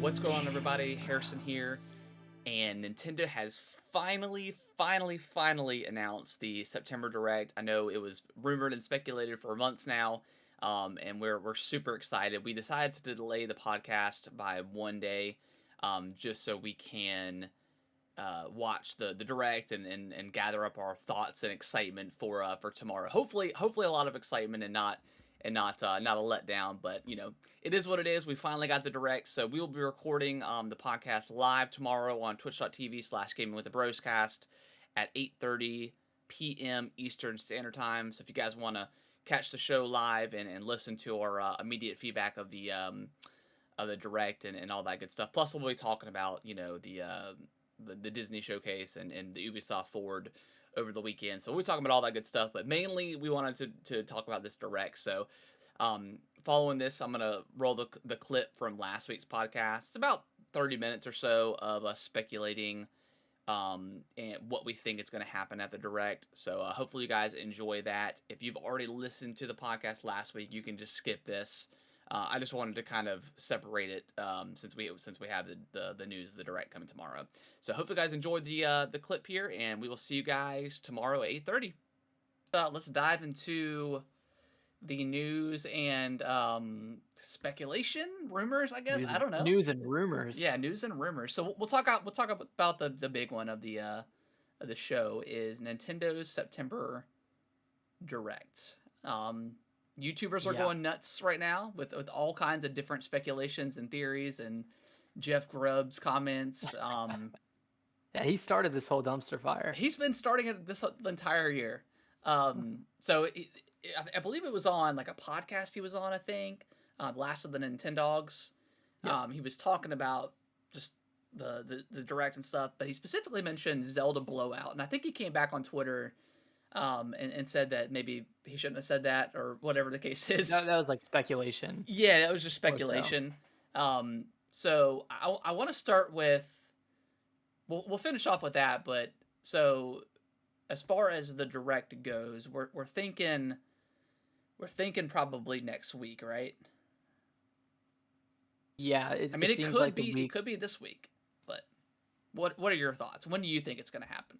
What's going on, everybody? Harrison here, and Nintendo has finally announced the September Direct. I know it was rumored and speculated for months now, and we're super excited. We decided to delay the podcast by one day, just so we can watch the Direct and gather up our thoughts and excitement for tomorrow. Hopefully a lot of excitement and not a letdown. But it is what it is. We finally got the Direct, so we will be recording the podcast live tomorrow on twitch.tv/gaming with the Broscast at 8:30 p.m. Eastern Standard Time. So if you guys want to catch the show live and listen to our immediate feedback of the Direct and all that good stuff. Plus, we'll be talking about the Disney showcase and the Ubisoft Forward over the weekend. So we'll be talking about all that good stuff, but mainly we wanted to talk about this Direct. So following this, I'm going to roll the clip from last week's podcast. It's about 30 minutes or so of us speculating and what we think is going to happen at the Direct. So hopefully you guys enjoy that. If you've already listened to the podcast last week, you can just skip this. I just wanted to kind of separate it since we have the news of the Direct coming tomorrow. So hopefully you guys enjoyed the clip here, and we will see you guys tomorrow at 8:30. Let's dive into the news and speculation, rumors. I guess I don't know. News and rumors. Yeah, news and rumors. So we'll talk about the big one of the show is Nintendo's September Direct. YouTubers are going nuts right now with all kinds of different speculations and theories and Jeff Grubb's comments. Yeah, he started this whole dumpster fire. He's been starting it the entire year. So I believe it was on like a podcast he was on, I think, Last of the Nintendogs. Yep. He was talking about just the Direct and stuff, but he specifically mentioned Zelda Blowout. And I think he came back on Twitter and said that maybe he shouldn't have said that or whatever the case is. No, that was like speculation. Yeah, that was just speculation. So I want to start with, we'll finish off with that, but so as far as the Direct goes, we're thinking probably next week, right? Yeah, it seems could like be it could be this week, but what are your thoughts? When do you think it's going to happen?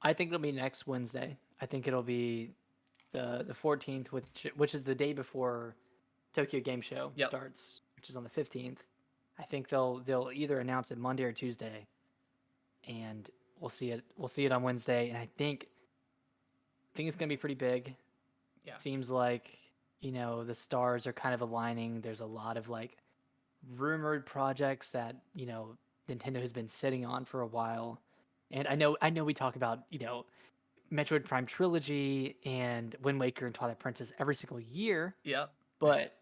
I think it'll be next Wednesday. I think it'll be the 14th, which is the day before Tokyo Game Show starts, which is on the 15th. I think they'll either announce it Monday or Tuesday, and we'll see it on Wednesday. And I think it's gonna be pretty big. Yeah, seems like the stars are kind of aligning. There's a lot of like rumored projects that Nintendo has been sitting on for a while. And I know we talk about, Metroid Prime Trilogy and Wind Waker and Twilight Princess every single year. Yep. But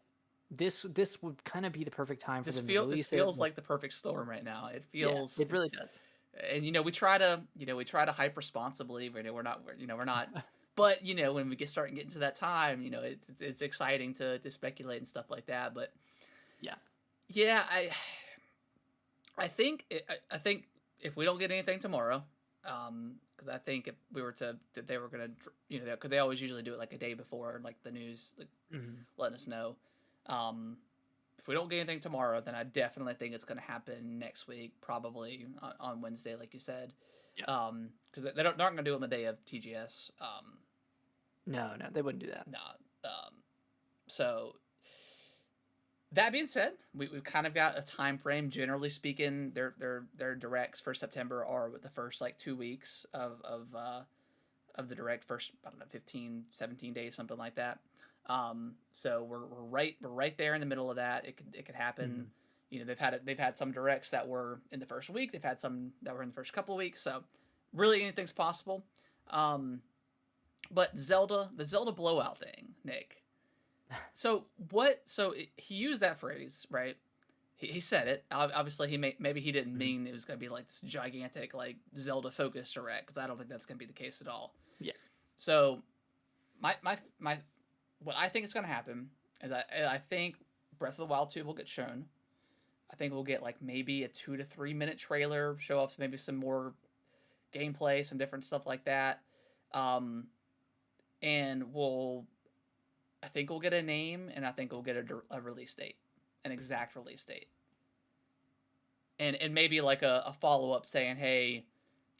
this would kind of be the perfect time for them to release it. This feels like the perfect storm right now. It feels. Yeah, it really does. And we try to hype responsibly. We're not. But when we start getting to that time, it's exciting to speculate and stuff like that. But yeah, I think if we don't get anything tomorrow, because I think if we were they were gonna, because they always usually do it like a day before, like the news, letting us know. If we don't get anything tomorrow, then I definitely think it's gonna happen next week, probably on Wednesday, like you said. Yeah. Because they're not gonna do it on the day of TGS. No, they wouldn't do that. No. So that being said, we've kind of got a time frame. Generally speaking, their directs for September are the first like 2 weeks of the Direct, first, I don't know, 15, 17 days, something like that. So we're right there in the middle of that. It could happen. They've had some Directs that were in the first week. They've had some that were in the first couple of weeks. So really anything's possible. But the Zelda Blowout thing, Nick. So he used that phrase, right? He said it. Obviously, maybe he didn't mean it was going to be like this gigantic like Zelda focused Direct, because I don't think that's going to be the case at all. Yeah. So my what I think is going to happen is I think Breath of the Wild 2 will get shown. I think we'll get like maybe a 2 to 3 minute trailer, show off maybe some more gameplay, some different stuff like that. And I think we'll get a name, and I think we'll get a release date, an exact release date. and maybe like a follow up saying, hey,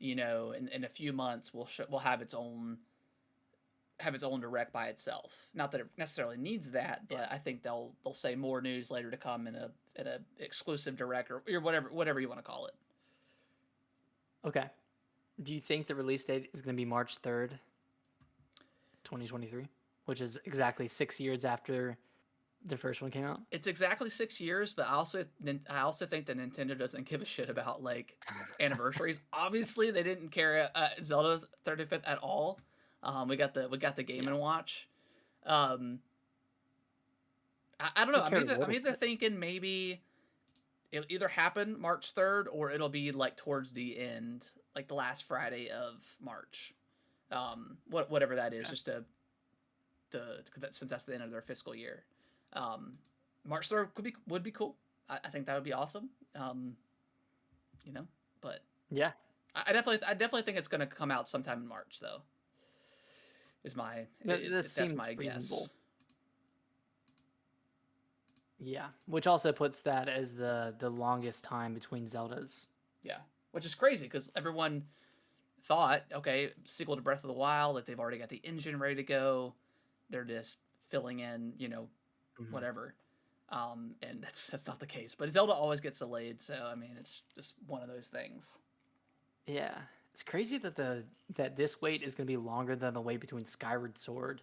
in a few months we'll have its own direct by itself. Not that it necessarily needs that, but I think they'll say more news later to come in a exclusive direct or whatever you want to call it. Okay. Do you think the release date is going to be March 3rd, 2023, which is exactly 6 years after the first one came out? It's exactly 6 years, but I also think that Nintendo doesn't give a shit about like anniversaries. Obviously, they didn't care Zelda's 35th at all. We got the Game and Watch. I don't know. I'm either thinking maybe it'll either happen March 3rd or it'll be like towards the end, like the last Friday of March. Whatever that is, just to since that's the end of their fiscal year. March 3rd would be cool. I think that would be awesome. But yeah, I definitely think it's going to come out sometime in March though. That's my reasonable guess. Yeah, which also puts that as the longest time between Zeldas. Yeah, which is crazy because everyone thought, okay, sequel to Breath of the Wild, like they've already got the engine ready to go. They're just filling in, whatever. And that's not the case. But Zelda always gets delayed, so I mean, it's just one of those things. Yeah, it's crazy that this wait is going to be longer than the wait between Skyward Sword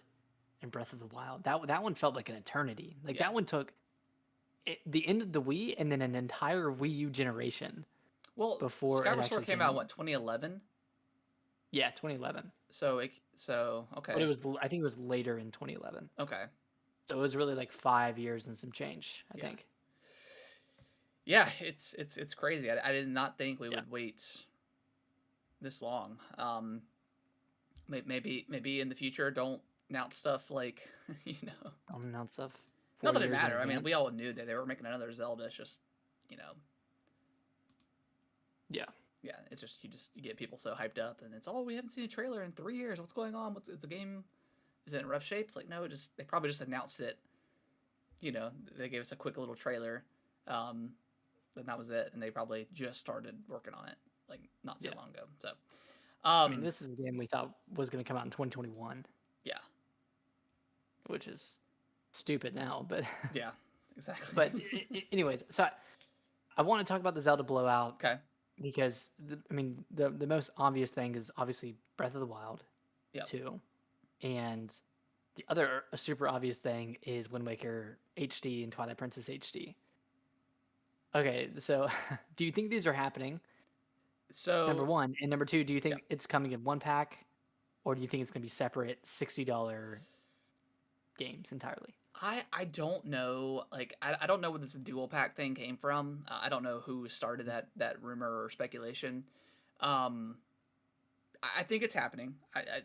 and Breath of the Wild. That one felt like an eternity. That one took the end of the Wii and then an entire Wii U generation. Well, before Skyward Sword came out, what, 2011? Yeah, 2011. So okay. But I think it was later in 2011. Okay. So it was really like 5 years and some change, I think. Yeah, it's crazy. I did not think we would wait this long. Maybe in the future, don't announce stuff like Don't announce stuff. Not that it mattered. I mean, we all knew that they were making another Zelda. It's just, Yeah. Yeah, it's just you get people so hyped up, and it's we haven't seen a trailer in 3 years. What's going on? Is the game? Is it in rough shape? It's like no, they probably just announced it. They gave us a quick little trailer, and that was it. And they probably just started working on it like not so long ago. So, I mean, this is a game we thought was going to come out in 2021. Yeah, which is stupid now, but yeah, exactly. But anyways, so I want to talk about the Zelda blowout. Okay. Because the most obvious thing is obviously Breath of the Wild 2. And the other super obvious thing is Wind Waker HD and Twilight Princess HD. Okay, so do you think these are happening? So number one, and number two, do you think it's coming in one pack, or do you think it's going to be separate $60 games entirely? I don't know. Like I don't know where this dual pack thing came from. I don't know who started that rumor or speculation. I think it's happening.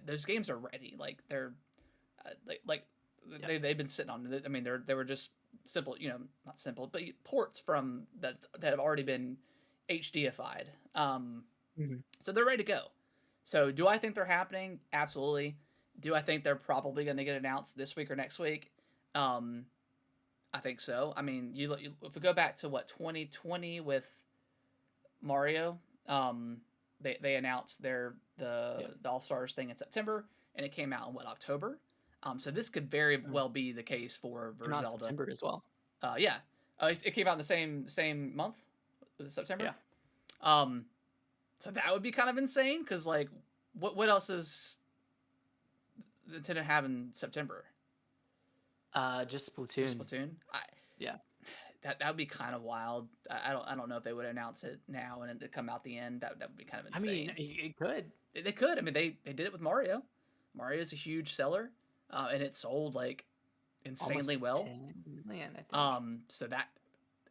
Those games are ready. Like they're they've been sitting on. I mean, they were just simple. Not simple, but ports from that have already been HDified. So they're ready to go. So do I think they're happening? Absolutely. Do I think they're probably going to get announced this week or next week? I think so. I mean, if we go back to 2020 with Mario, they announced the All-Stars thing in September, and it came out in October. So this could very well be the case for Zelda. September as well. Yeah. It came out in the same month. Was it September? Yeah. So that would be kind of insane because like, what else is Nintendo have in September? Just Splatoon. Yeah. That would be kind of wild. I don't know if they would announce it now and it come out the end. That would be kind of insane. I mean, it could. They could. I mean, they did it with Mario. Mario is a huge seller, and it sold like insanely well. 10 million, I think. So that,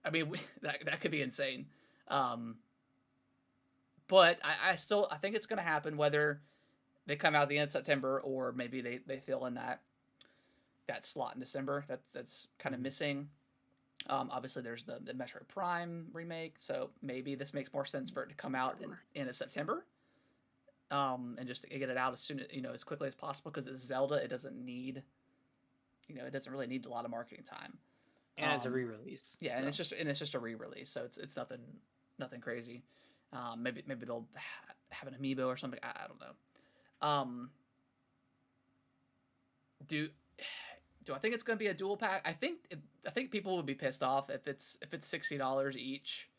I mean, that could be insane. But I think it's going to happen whether they come out at the end of September or maybe they fill in that slot in December. That's kind of missing. Obviously, there's the Metroid Prime remake, so maybe this makes more sense for it to come out in end of September. And just to get it out as soon as as quickly as possible because it's Zelda. It doesn't need, it doesn't really need a lot of marketing time. And it's a re-release. Yeah, so. and it's just a re-release, so it's nothing nothing crazy. Maybe they'll have an amiibo or something. I don't know. Do do I think it's going to be a dual pack? I think people would be pissed off if it's $60 each.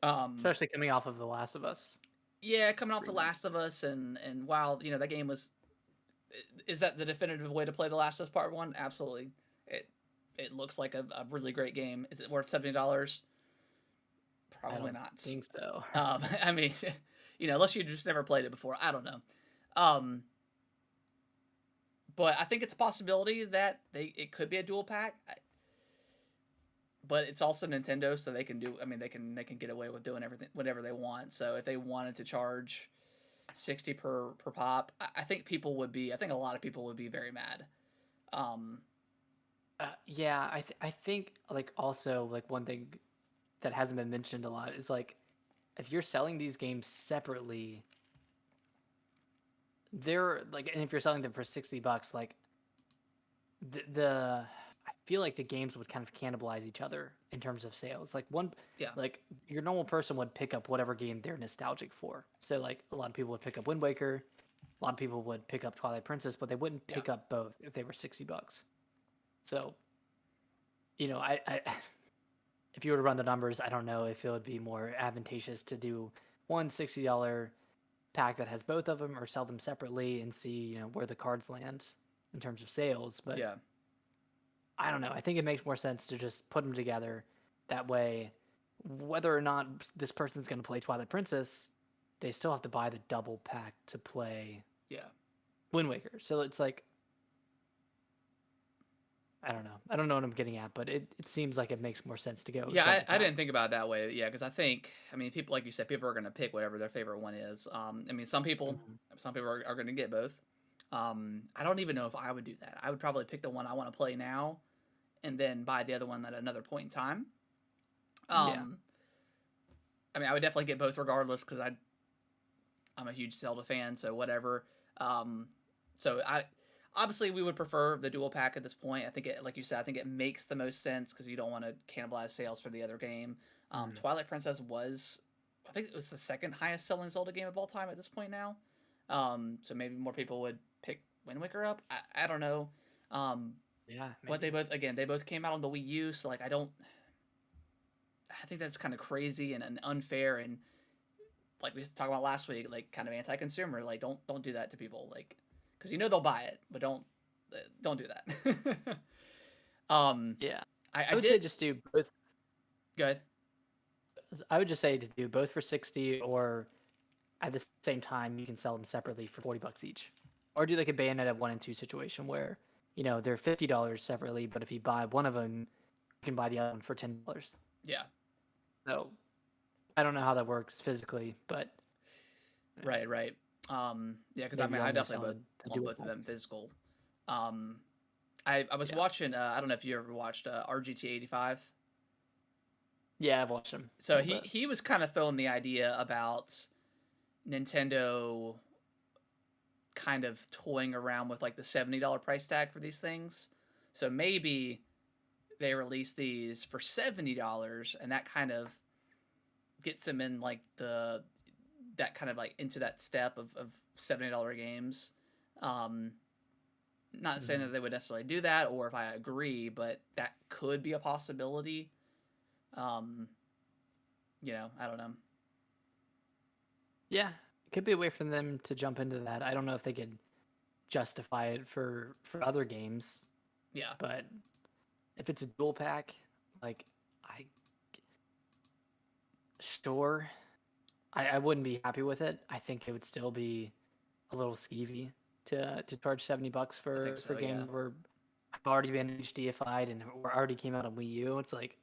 Especially coming off of The Last of Us. Yeah, coming off The Last of Us, and while that game was, is that the definitive way to play The Last of Us Part 1? Absolutely. It looks like a really great game. Is it worth $70? Probably not. I think so. I mean, unless you just never played it before, I don't know. But I think it's a possibility that it could be a dual pack. But it's also Nintendo, so they can do. I mean, they can get away with doing everything, whatever they want. So if they wanted to charge 60 per pop, I think people would be. I think a lot of people would be very mad. Yeah, I think like also like one thing that hasn't been mentioned a lot is like if you're selling these games separately, they're like, and if you're selling them for $60, like the I feel like the games would kind of cannibalize each other in terms of sales. Like like your normal person would pick up whatever game they're nostalgic for. So like a lot of people would pick up Wind Waker, a lot of people would pick up Twilight Princess, but they wouldn't pick up both if they were $60. So, I if you were to run the numbers, I don't know if it would be more advantageous to do one $60 pack that has both of them or sell them separately and see, where the cards land in terms of sales. But yeah, I don't know. I think it makes more sense to just put them together. That way, whether or not this person's going to play Twilight Princess, they still have to buy the double pack to play Wind Waker. So it's like, I don't know. I don't know what I'm getting at, but it seems like it makes more sense to go. Yeah, I didn't think about it that way. Yeah, because I mean, people, like you said, people are going to pick whatever their favorite one is. I mean, some people are going to get both. I don't even know if I would do that. I would probably pick the one I want to play now, and then buy the other one at another point in time. Yeah. I mean, I would definitely get both regardless because I'm a huge Zelda fan, so whatever. So obviously we would prefer the dual pack at this point. I think like you said, I think it makes the most sense because you don't want to cannibalize sales for the other game. Twilight Princess I think it was the second highest selling Zelda game of all time at this point now. So maybe more people would pick Wind Waker up. I don't know. Yeah, but they both came out on the Wii U, so like I think that's kind of crazy and unfair, and like we talked about last week, like kind of anti-consumer. Like don't do that to people, like because they'll buy it, but don't do that. Yeah, I would say just do both. Good. I would just say to do both for 60, or at the same time you can sell them separately for $40 each, or do like a Bayonetta 1 and 2 situation where they're $50 separately, but if you buy one of them, you can buy the other one for $10. Yeah. So I don't know how that works physically, but right. Yeah, because I mean, I definitely want both of them physical. I was watching. I don't know if you ever watched RGT 85. Yeah, I've watched him. So he was kind of throwing the idea about Nintendo kind of toying around with like the $70 price tag for these things. So maybe they release these for $70, and that kind of gets them in like that kind of like into that step of $70 games. Not saying that they would necessarily do that, or if I agree, but that could be a possibility. I don't know. Yeah, it could be a way for them to jump into that. I don't know if they could justify it for other games. Yeah. But if it's a dual pack, like I wouldn't be happy with it. I think it would still be a little skeevy to charge $70 for a game where I've already been HDified and we're already came out on Wii U. It's like,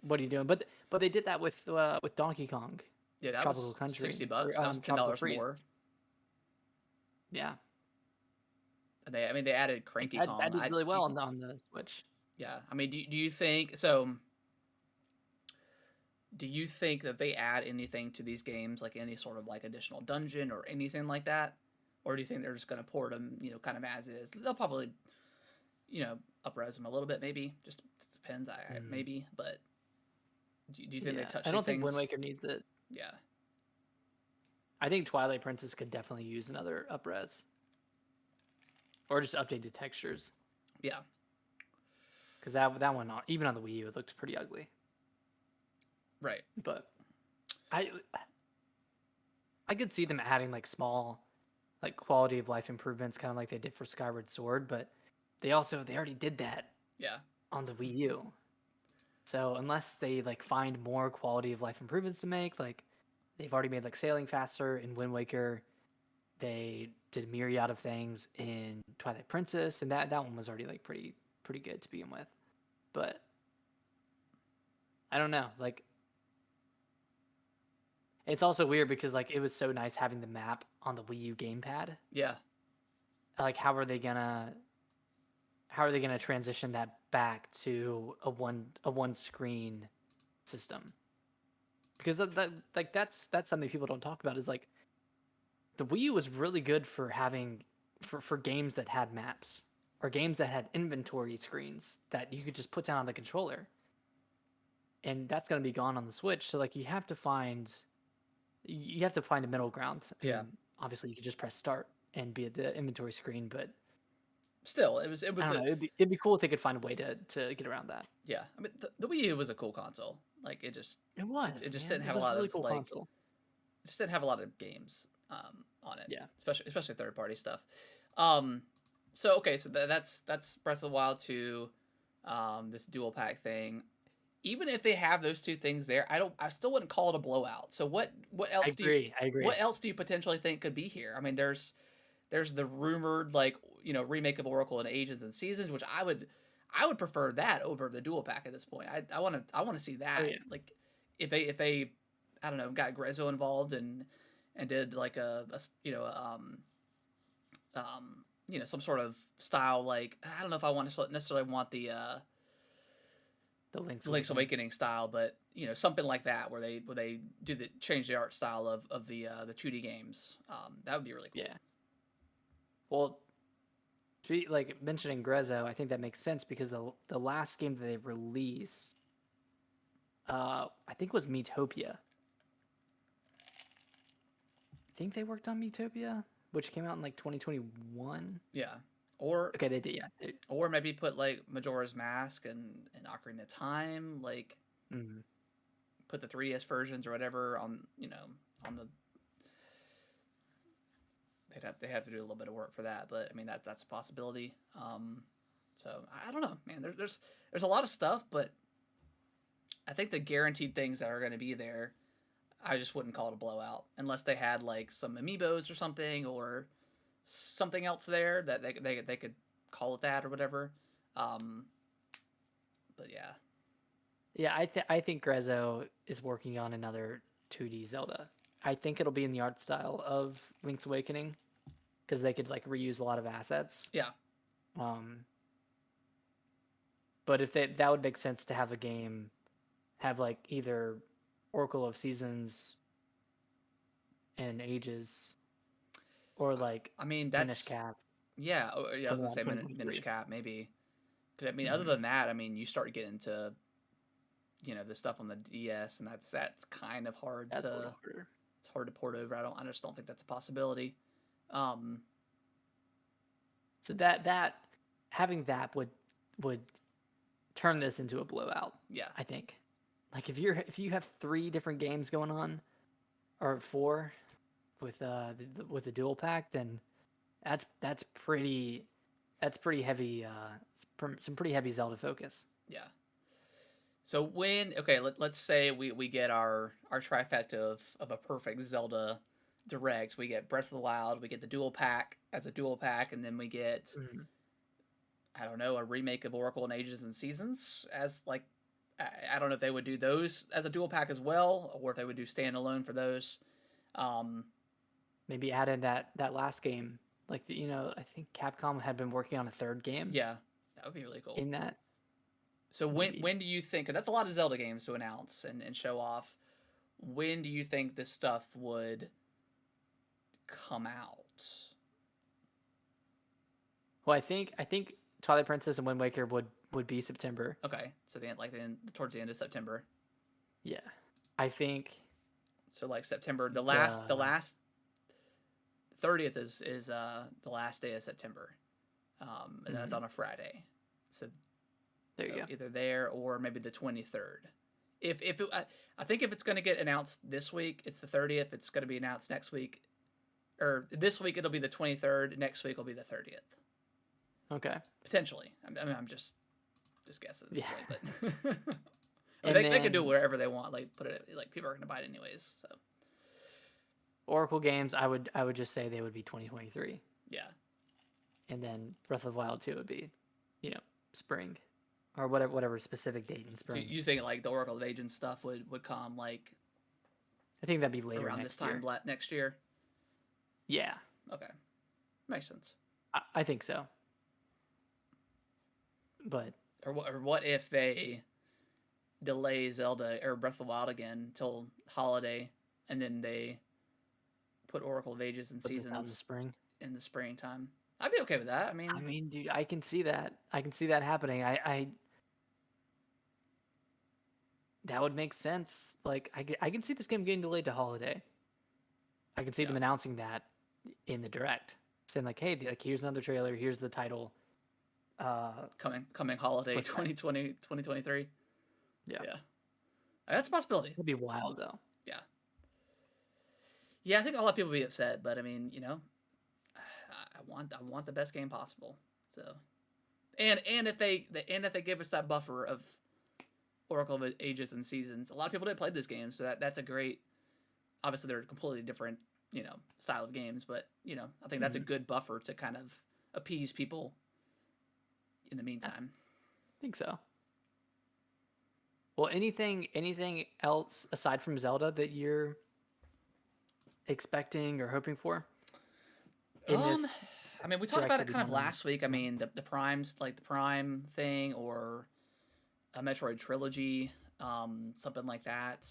what are you doing? But they did that with Donkey Kong. Yeah, that Tropical was Country. $60. That was $10 more. Yeah. And they added Cranky Kong. That did really well on the Switch. Yeah, I mean, do you think so? Do you think that they add anything to these games, like any sort of like additional dungeon or anything like that, or do you think they're just going to port them, kind of as is? They'll probably, upres them a little bit, maybe just depends. I Mm. maybe, but do you think they touch I these don't think Wind things? Waker needs it. Yeah. I think Twilight Princess could definitely use another upres or just updated textures. Yeah. Because that one, even on the Wii U, it looked pretty ugly. Right. But I could see them adding like small, like quality of life improvements, kind of like they did for Skyward Sword. But they already did that Yeah. on the Wii U. So unless they like find more quality of life improvements to make, like they've already made like sailing faster in Wind Waker. They did a myriad of things in Twilight Princess, and that one was already like pretty good to begin with. But I don't know, like it's also weird because like it was so nice having the map on the Wii U gamepad. Yeah. Like how are they gonna transition that back to a one screen system? Because that's something people don't talk about is like the Wii U was really good for having for games that had maps or games that had inventory screens that you could just put down on the controller. And that's going to be gone on the Switch. So like you have to find a middle ground. I Yeah. mean, obviously you could just press start and be at the inventory screen, but Still, it I was don't a know. It'd be cool if they could find a way to get around that. yeah. I mean, the Wii U was a cool console. Like It it was, just man. didn't It have a was a lot really of cool like console. it just didn't have a lot of games on it, Yeah. especially third party stuff. Um, so okay, so that's Breath of the Wild 2, this dual pack thing. Even if they have those two things there, I still wouldn't call it a blowout. So what I else do you agree. I agree. what else do you potentially think could be here? I mean, there's the rumored like remake of Oracle and Ages and Seasons, which I would prefer that over the dual pack at this point. I want to see Oh that. yeah. Like if they I don't know, got Grezzo involved and did like a some sort of style, like I don't know if I want to necessarily want The Link's the Link's Awakening. Awakening style, but something like that where they do the change the art style of the 2D games. That would be really cool. Yeah. Well, like mentioning Grezzo, I think that makes sense because the last game that they released, I think was Miitopia. I think they worked on Miitopia, which came out in like 2021. Yeah, or Okay, they did. Yeah. or maybe put like Majora's Mask and Ocarina of Time, like Mm, put the 3DS versions or whatever on on the they have to do a little bit of work for that, but I mean that's a possibility. So I don't know, man. There's a lot of stuff, but I think the guaranteed things that are going to be there, I just wouldn't call it a blowout unless they had like some amiibos or something or something else there that they could call it that or whatever. Um, but yeah, yeah, I think Grezzo is working on another 2D Zelda. I think it'll be in the art style of Link's Awakening because they could like reuse a lot of assets. yeah, Um, but if that would make sense to have a game have like either Oracle of Seasons and Ages or like I mean Minish that's Cap yeah, yeah. I was coming gonna out in say Minish 2023. Cap maybe. Cause I mean, other Mm-hmm. than that, I mean, you start getting into the stuff on the DS, and that's kind of hard That's a to little harder. it's hard to port over. I just don't think that's a possibility. Um, So that having that would turn this into a blowout. yeah, I think. Like if you have three different games going on or four with the dual pack, then that's pretty heavy. Some pretty heavy Zelda focus. yeah. So let's say we get our trifecta of a perfect Zelda direct. We get Breath of the Wild, we get the dual pack as a dual pack, and then we get Mm. I don't know, a remake of Oracle and Ages and Seasons as like I don't know if they would do those as a dual pack as well, or if they would do standalone for those. Um, Maybe add in that last game. Like I think Capcom had been working on a third game yeah, that would be really cool. in that. So Maybe when do you think? 'Cause that's a lot of Zelda games to announce and show off. When do you think this stuff would come out? well, I think Twilight Princess and Wind Waker would be September. Okay, so towards the end of September. Yeah, I think. So like September, the last 30th is the last day of September, and that's on a Friday. So there you go. Either there or maybe the 23rd. I think if it's going to get announced this week, it's the 30th. It's going to be announced next week, or this week it'll be the 23rd. Next week will be the 30th. Okay. Potentially. I mean, I'm just guessing at this point, but they can do whatever they want. Like put it like people are going to buy it anyways. So Oracle games, I would just say they would be 2023. Yeah. And then Breath of the Wild 2 would be, spring, or whatever specific date in spring. So you think like the Oracle of Ages stuff would come like? I think that'd be later around this time next year. Yeah. Okay. Makes sense. I think so. But or what if they delay Zelda or Breath of the Wild again till holiday, and then they put Oracle of Ages and Seasons in the springtime? I'd be okay with that. I mean, dude, I can see that. I can see that happening. I that would make sense. Like I can see this game getting delayed to holiday. I can see them announcing that in the direct, saying like, "Hey, like here's another trailer. Here's the title." Coming holiday 2020 2023. Yeah, that's a possibility. It'd be wild though. Yeah, I think a lot of people would be upset, but I mean, I want the best game possible. So, and if they give us that buffer of Oracle of Ages and Seasons, a lot of people didn't play this game, so that's a great. Obviously, they're completely different, style of games, but I think that's a good buffer to kind of appease people. In the meantime, I think so. Well, anything else aside from Zelda that you're expecting or hoping for? I mean, we talked about it kind of last week. I mean, the Primes, like the Prime thing, or a Metroid trilogy, something like that.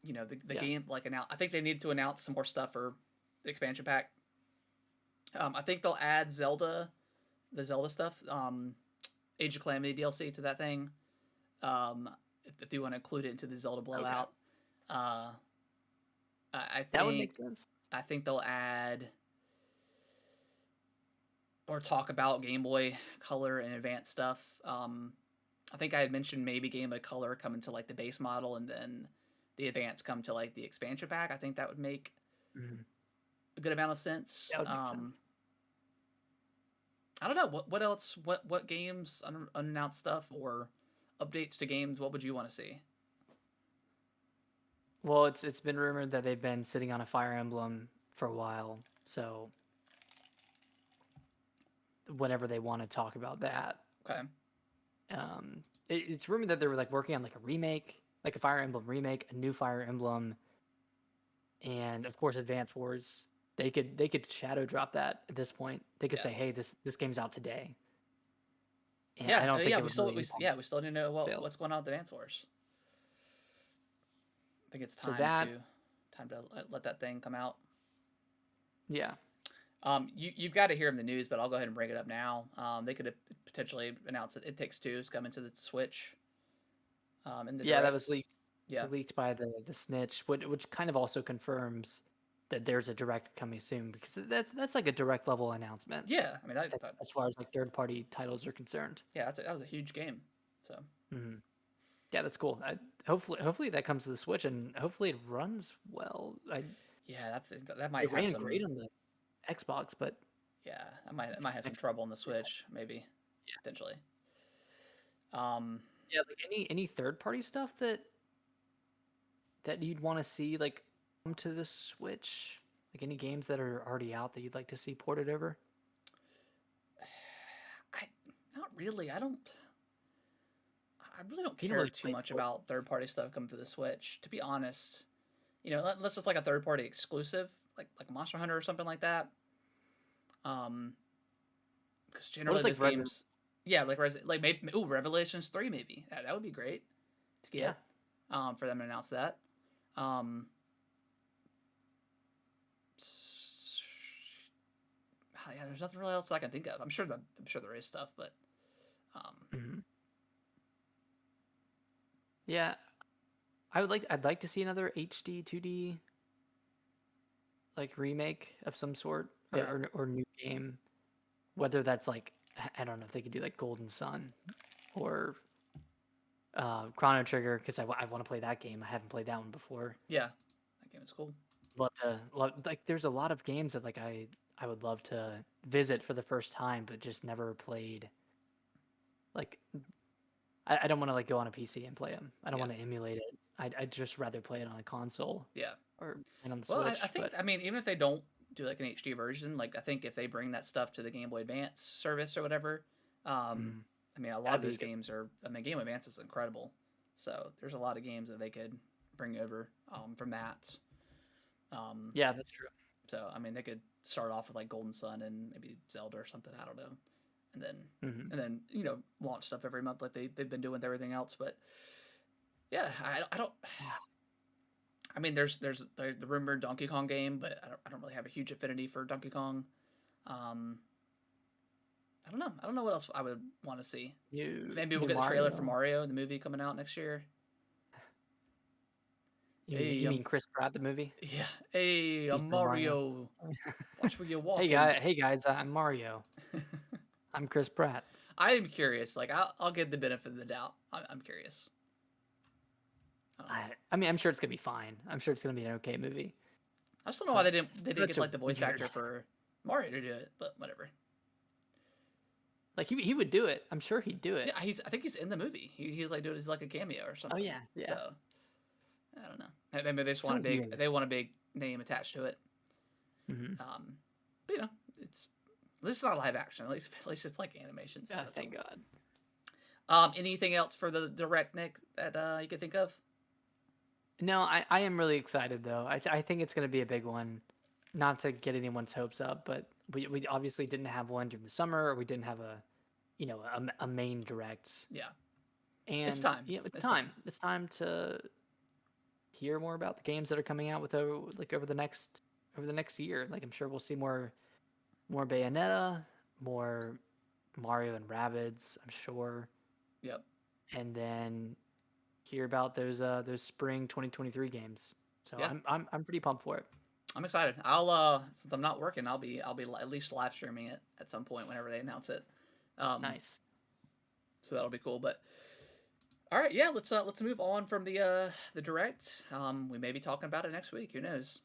The game, like, I think they need to announce some more stuff for the expansion pack. I think they'll add the Zelda stuff, Age of Calamity DLC to that thing. If you want to include it into the Zelda Blowout. Okay. I think that would make sense. I think they'll add or talk about Game Boy Color and advanced stuff. I think I had mentioned maybe Game Boy Color coming to like the base model and then the advanced come to like the expansion pack. I think that would make a good amount of sense. That would make sense. I don't know what else. What games, unannounced stuff or updates to games? What would you want to see? Well, it's been rumored that they've been sitting on a Fire Emblem for a while, so whenever they want to talk about that, okay. It's rumored that they were like working on like a remake, like a Fire Emblem remake, a new Fire Emblem, and of course Advance Wars. They could shadow drop that at this point. They could say, "Hey, this game's out today." And I don't think we still didn't know what's going on with Advance Wars. I think it's time to let that thing come out. Yeah. You've got to hear in the news, but I'll go ahead and bring it up now. They could potentially announce that It Takes Two is coming to the Switch. That was leaked. Yeah, leaked by the snitch, which kind of also confirms that there's a direct coming soon, because that's like a direct level announcement. Yeah, I mean, as far as like third party titles are concerned. Yeah, that was a huge game. So. Yeah, that's cool. Hopefully that comes to the Switch, and hopefully it runs well. That might ran great on the Xbox, but yeah, I might have some trouble on the Switch, maybe, potentially. Like any third party stuff that you'd want to see like come to the Switch, like any games that are already out that you'd like to see ported over. Not really. I really don't care too much about third party stuff coming to the Switch, to be honest. Unless it's like a third party exclusive, like Monster Hunter or something like that. Because generally those games, like maybe Revelations 3 maybe that would be great to get. For them to announce that. yeah, there's nothing really else I can think of. I'm sure there is stuff, but Mm-hmm. Yeah, I'd like to see another HD 2D like remake of some sort yeah, or new game. Whether that's like I don't know if they could do like Golden Sun or Chrono Trigger because I want to play that game. I haven't played that one before. yeah, that game is cool. Like there's a lot of games that like I would love to visit for the first time, but just never played. Like I don't want to like go on a PC and play them. I don't Yeah, want to emulate it. I'd just rather play it on a console yeah. or and on the Well, I Switch. think But I mean even if they don't do like an HD version, like I think if they bring that stuff to the Game Boy Advance service or whatever, mm, I mean a lot that'd of be those good. games are. I mean Game Boy Advance is incredible, so there's a lot of games that they could bring over from that. Um, Yeah, that's true. so I mean they could start off with like Golden Sun and maybe Zelda or something. I don't know, and then Hmm. launch stuff every month like they've been doing with everything else. But yeah, I don't. I mean, there's the rumored Donkey Kong game, but I don't really have a huge affinity for Donkey Kong. Um, I don't know. I don't know what else I would want to see. Maybe we'll New get the trailer for Mario. Mario, the movie coming out next year. Hey, You mean Chris Pratt the movie yeah. Hey, I'm featuring Mario? Mario. Watch where you're walking. Hey guys, I'm Mario. I'm Chris Pratt. I am curious. Like, I'll give the benefit of the doubt. I'm curious. I don't know. I mean, I'm sure it's gonna be fine. I'm sure it's gonna be an okay movie. I just don't know why they didn't Such get a like the voice weird. actor for Mario to do it, but whatever. Like he would do it. I'm sure he'd do Yeah, it. I think he's in the movie. He's like doing he's like a cameo or Oh something. yeah, yeah. So I don't know. Maybe they just So want a big weird. they want a big name attached to it. Hmm. But it's at least it's not live action. At least it's like animation. So Yeah, that's thank all. God. Anything else for the direct, Nick, that you could think of? No, I am really excited though. I think it's gonna be a big one. Not to get anyone's hopes up, but we obviously didn't have one during the summer, or we didn't have a main direct. Yeah, it's And time. it's It's time. time. It's time to hear more about the games that are coming out with over the next year. Like I'm sure we'll see more Bayonetta, more Mario and Rabbids, I'm sure, Yep. and then hear about those spring 2023 games. So Yeah, I'm pretty pumped for it. I'm excited. I'll since I'm not working, I'll be at least live streaming it at some point whenever they announce it. Um, Nice. so that'll be cool. But all right, yeah, let's move on from the direct. We may be talking about it next week. Who knows?